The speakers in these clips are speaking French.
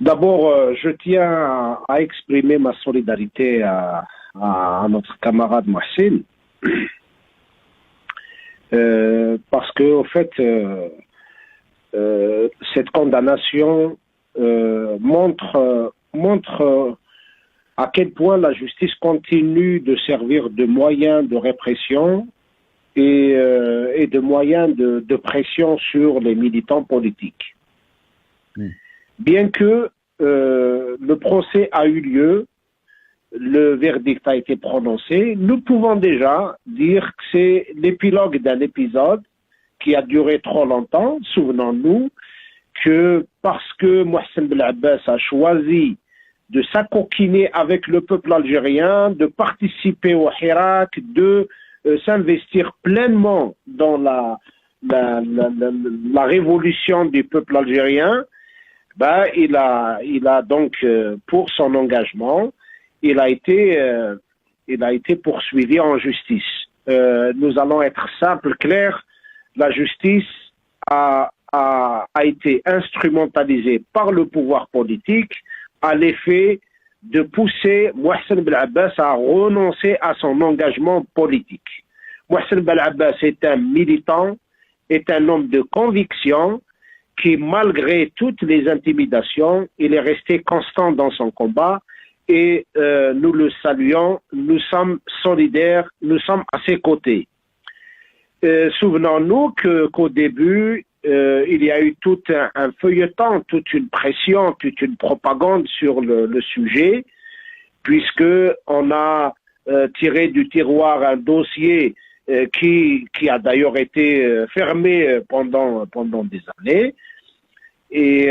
D'abord, je tiens à exprimer ma solidarité à notre camarade Mohsin, parce que, au fait, cette condamnation montre à quel point la justice continue de servir de moyen de répression et de moyen de pression sur les militants politiques. Bien que le procès a eu lieu, le verdict a été prononcé, nous pouvons déjà dire que c'est l'épilogue d'un épisode qui a duré trop longtemps. Souvenons-nous que parce que Mohsen Belabès a choisi de s'acoquiner avec le peuple algérien, de participer au Hirak, de s'investir pleinement dans la révolution du peuple algérien, il a donc, pour son engagement, il a été poursuivi en justice. Nous allons être simples, clairs. La justice a été instrumentalisée par le pouvoir politique à l'effet de pousser Mohsen Belabès à renoncer à son engagement politique. Mohsen Belabès est un militant, est un homme de conviction, qui, malgré toutes les intimidations, il est resté constant dans son combat et nous le saluons, nous sommes solidaires, nous sommes à ses côtés. Souvenons-nous qu'au début, il y a eu tout un feuilleton, toute une pression, toute une propagande sur le sujet, puisque on a tiré du tiroir un dossier qui a d'ailleurs été fermé pendant des années. Et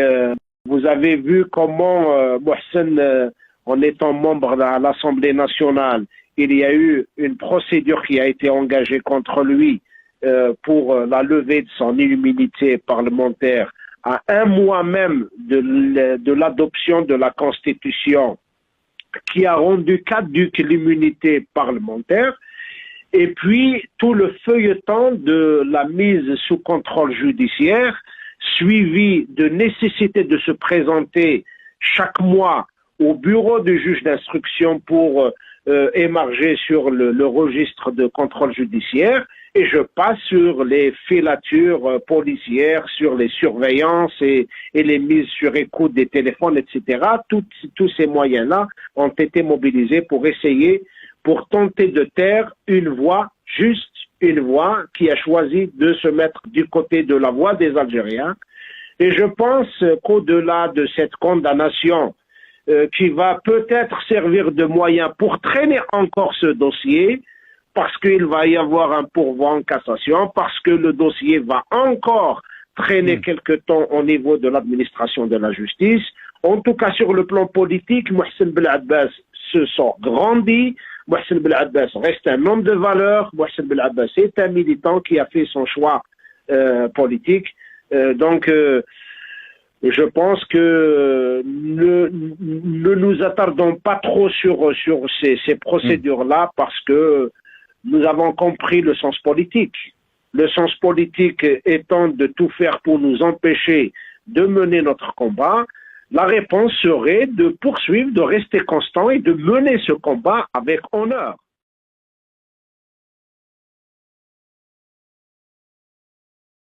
vous avez vu comment Mohsen, en étant membre de l'Assemblée nationale, il y a eu une procédure qui a été engagée contre lui pour la levée de son immunité parlementaire à un mois même de l'adoption de la Constitution, qui a rendu caduque l'immunité parlementaire. Et puis, tout le feuilleton de la mise sous contrôle judiciaire, suivi de nécessité de se présenter chaque mois au bureau du juge d'instruction pour émarger sur le registre de contrôle judiciaire, et je passe sur les filatures policières, sur les surveillances et les mises sur écoute des téléphones, etc. Tous ces moyens-là ont été mobilisés pour tenter de taire une voix juste, une voix qui a choisi de se mettre du côté de la voix des Algériens. Et je pense qu'au-delà de cette condamnation qui va peut-être servir de moyen pour traîner encore ce dossier, parce qu'il va y avoir un pourvoi en cassation, parce que le dossier va encore traîner quelque temps au niveau de l'administration de la justice. En tout cas, sur le plan politique, Mohsen Belabès se sont grandis. Mohsen Belabès reste un homme de valeur. Mohsen Belabès est un militant qui a fait son choix politique. Donc, je pense que ne nous attardons pas trop sur ces procédures-là, parce que nous avons compris le sens politique. Le sens politique étant de tout faire pour nous empêcher de mener notre combat, la réponse serait de poursuivre, de rester constant et de mener ce combat avec honneur.